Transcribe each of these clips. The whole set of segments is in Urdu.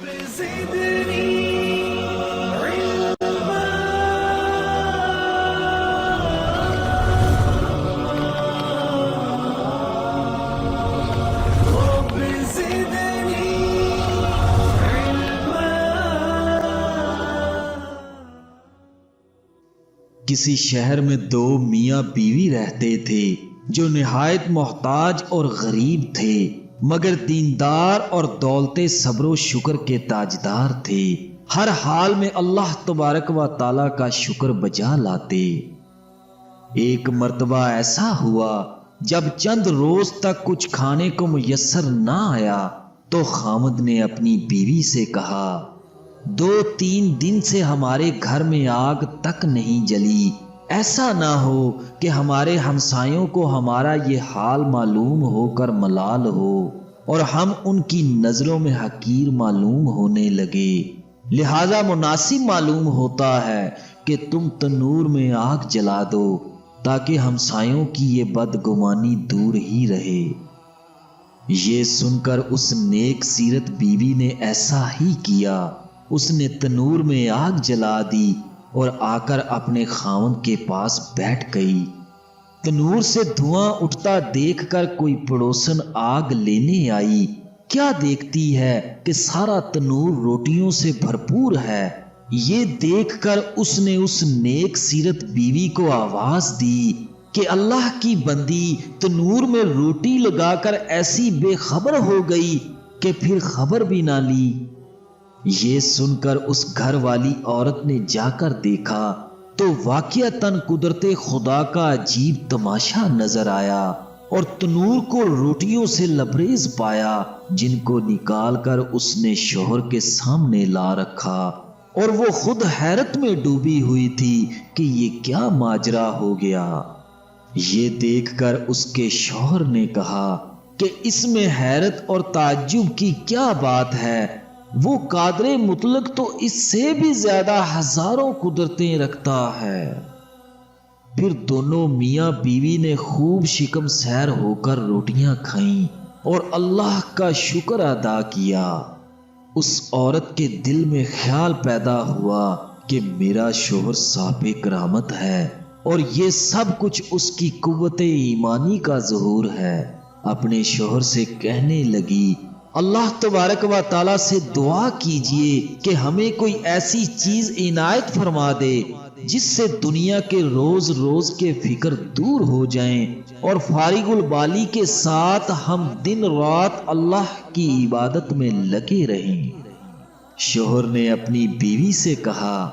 کسی شہر میں دو میاں بیوی رہتے تھے جو نہایت محتاج اور غریب تھے، مگر دیندار اور دولت صبر و شکر کے تاجدار تھے۔ ہر حال میں اللہ تبارک و تعالی کا شکر بجا لاتے۔ ایک مرتبہ ایسا ہوا جب چند روز تک کچھ کھانے کو میسر نہ آیا تو خاوند نے اپنی بیوی سے کہا، 2-3 دن سے ہمارے گھر میں آگ تک نہیں جلی، ایسا نہ ہو کہ ہمارے ہمسایوں کو ہمارا یہ حال معلوم ہو کر ملال ہو اور ہم ان کی نظروں میں حقیر معلوم ہونے لگے، لہذا مناسب معلوم ہوتا ہے کہ تم تنور میں آگ جلا دو تاکہ ہمسایوں کی یہ بدگمانی دور ہی رہے۔ یہ سن کر اس نیک سیرت بیوی نے ایسا ہی کیا۔ اس نے تنور میں آگ جلا دی اور آ کر اپنے خاوند کے پاس بیٹھ گئی۔ تنور سے دھواں اٹھتا دیکھ کر کوئی پڑوسن آگ لینے آئی، کیا دیکھتی ہے کہ سارا تنور روٹیوں سے بھرپور ہے۔ یہ دیکھ کر اس نے اس نیک سیرت بیوی کو آواز دی کہ اللہ کی بندی، تنور میں روٹی لگا کر ایسی بے خبر ہو گئی کہ پھر خبر بھی نہ لی۔ یہ سن کر اس گھر والی عورت نے جا کر دیکھا تو واقعتاً قدرت خدا کا عجیب تماشا نظر آیا اور تنور کو روٹیوں سے لبریز پایا، جن کو نکال کر اس نے شوہر کے سامنے لا رکھا، اور وہ خود حیرت میں ڈوبی ہوئی تھی کہ یہ کیا ماجرا ہو گیا۔ یہ دیکھ کر اس کے شوہر نے کہا کہ اس میں حیرت اور تعجب کی کیا بات ہے، وہ قادر مطلق تو اس سے بھی زیادہ ہزاروں قدرتیں رکھتا ہے۔ پھر دونوں میاں بیوی نے خوب شکم سیر ہو کر روٹیاں کھائیں اور اللہ کا شکر ادا کیا۔ اس عورت کے دل میں خیال پیدا ہوا کہ میرا شوہر صاحب کرامت ہے اور یہ سب کچھ اس کی قوت ایمانی کا ظہور ہے۔ اپنے شوہر سے کہنے لگی، اللہ تبارک و تعالی سے دعا کیجئے کہ ہمیں کوئی ایسی چیز عنایت فرما دے جس سے دنیا کے روز روز کے فکر دور ہو جائیں اور فارغ البالی کے ساتھ ہم دن رات اللہ کی عبادت میں لگے رہیں۔ شوہر نے اپنی بیوی سے کہا،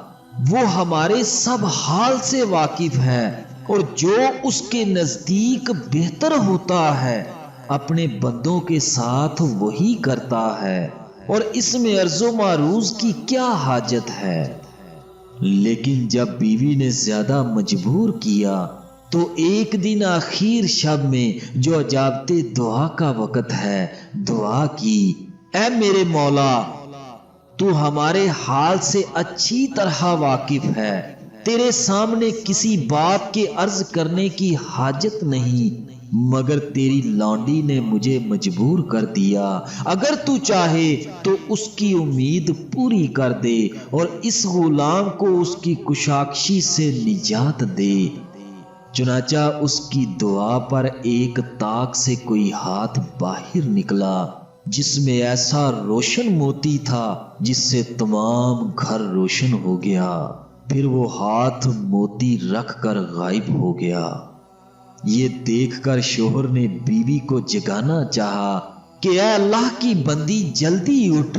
وہ ہمارے سب حال سے واقف ہے اور جو اس کے نزدیک بہتر ہوتا ہے اپنے بندوں کے ساتھ وہی کرتا ہے، اور اس میں عرض و معروض کی کیا حاجت ہے۔ لیکن جب بیوی نے زیادہ مجبور کیا تو ایک دن آخر شب میں جو اجابت دعا کا وقت ہے، دعا کی، اے میرے مولا، تو ہمارے حال سے اچھی طرح واقف ہے، تیرے سامنے کسی بات کے عرض کرنے کی حاجت نہیں، مگر تیری لانڈی نے مجھے مجبور کر دیا، اگر تو چاہے تو اس کی امید پوری کر دے اور اس غلام کو اس کی کشاکشی سے نجات دے۔ چنانچہ اس کی دعا پر ایک طاق سے کوئی ہاتھ باہر نکلا جس میں ایسا روشن موتی تھا جس سے تمام گھر روشن ہو گیا، پھر وہ ہاتھ موتی رکھ کر غائب ہو گیا۔ یہ دیکھ کر شوہر نے بیوی کو جگانا چاہا کہ اے اللہ کی بندی، جلدی اٹھ،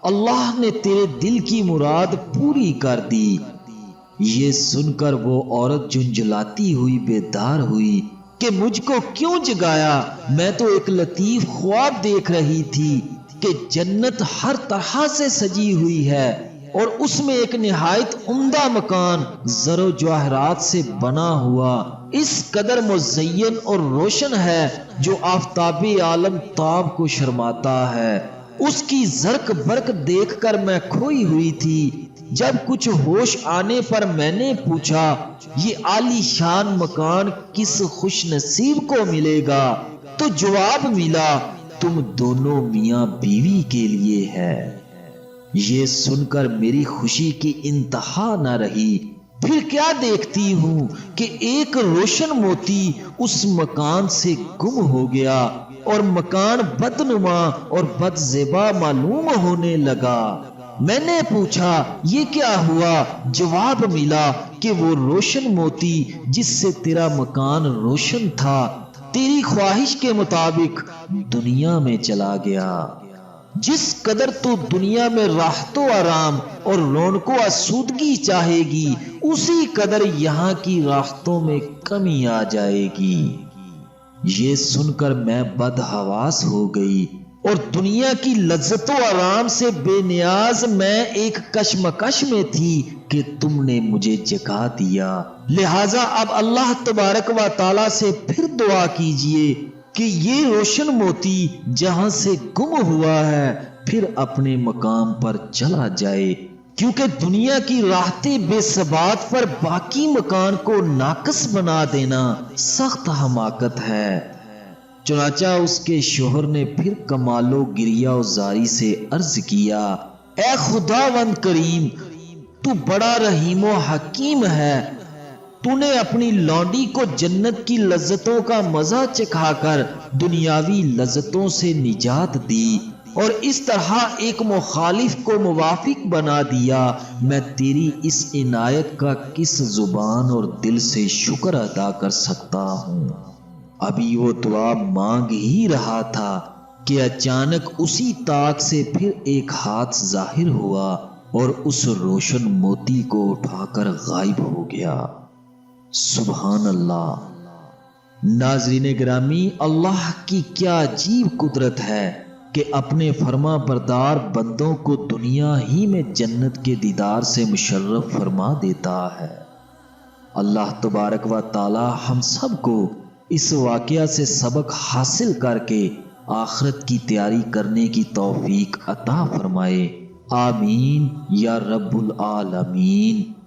اللہ نے تیرے دل کی مراد پوری کر دی۔ یہ سن کر وہ عورت جھنجھلاتی ہوئی بیدار ہوئی کہ مجھ کو کیوں جگایا، میں تو ایک لطیف خواب دیکھ رہی تھی کہ جنت ہر طرح سے سجی ہوئی ہے اور اس میں ایک نہایت عمدہ مکان زر و جواہرات سے بنا ہوا اس قدر مزین اور روشن ہے جو آفتاب عالم تاب کو شرماتا ہے۔ اس کی زرق برق دیکھ کر میں کھوئی ہوئی تھی۔ جب کچھ ہوش آنے پر میں نے پوچھا، یہ عالی شان مکان کس خوش نصیب کو ملے گا؟ تو جواب ملا، تم دونوں میاں بیوی کے لیے ہے۔ یہ سن کر میری خوشی کی انتہا نہ رہی۔ پھر کیا دیکھتی ہوں کہ ایک روشن موتی اس مکان سے گم ہو گیا اور مکان بدنما اور بدزیبا معلوم ہونے لگا۔ میں نے پوچھا یہ کیا ہوا؟ جواب ملا کہ وہ روشن موتی جس سے تیرا مکان روشن تھا، تیری خواہش کے مطابق دنیا میں چلا گیا۔ جس قدر تو دنیا میں راحت و آرام اور رونق و آسودگی چاہے گی، اسی قدر یہاں کی راحتوں میں کمی آ جائے گی۔ یہ سن کر میں بدحواس ہو گئی اور دنیا کی لذت و آرام سے بے نیاز میں ایک کشمکش میں تھی کہ تم نے مجھے جگا دیا۔ لہذا اب اللہ تبارک و تعالی سے پھر دعا کیجئے کہ یہ روشن موتی جہاں سے گم ہوا ہے پھر اپنے مقام پر چلا جائے، کیونکہ دنیا کی راحتیں بے ثبات پر باقی مکان کو ناقص بنا دینا سخت حماقت ہے۔ چنانچہ اس کے شوہر نے پھر کمال و گریہ و زاری سے عرض کیا، اے خداوند کریم، تو بڑا رحیم و حکیم ہے۔ تو نے اپنی لونڈی کو جنت کی لذتوں کا مزہ چکھا کر دنیاوی لذتوں سے نجات دی اور اس طرح ایک مخالف کو موافق بنا دیا۔ میں تیری اس عنایت کا کس زبان اور دل سے شکر ادا کر سکتا ہوں؟ ابھی وہ دعا مانگ ہی رہا تھا کہ اچانک اسی طاق سے پھر ایک ہاتھ ظاہر ہوا اور اس روشن موتی کو اٹھا کر غائب ہو گیا۔ سبحان اللہ۔ ناظرین گرامی، اللہ کی کیا عجیب قدرت ہے کہ اپنے فرما بردار بندوں کو دنیا ہی میں جنت کے دیدار سے مشرف فرما دیتا ہے۔ اللہ تبارک و تعالی ہم سب کو اس واقعہ سے سبق حاصل کر کے آخرت کی تیاری کرنے کی توفیق عطا فرمائے۔ آمین یا رب العالمین۔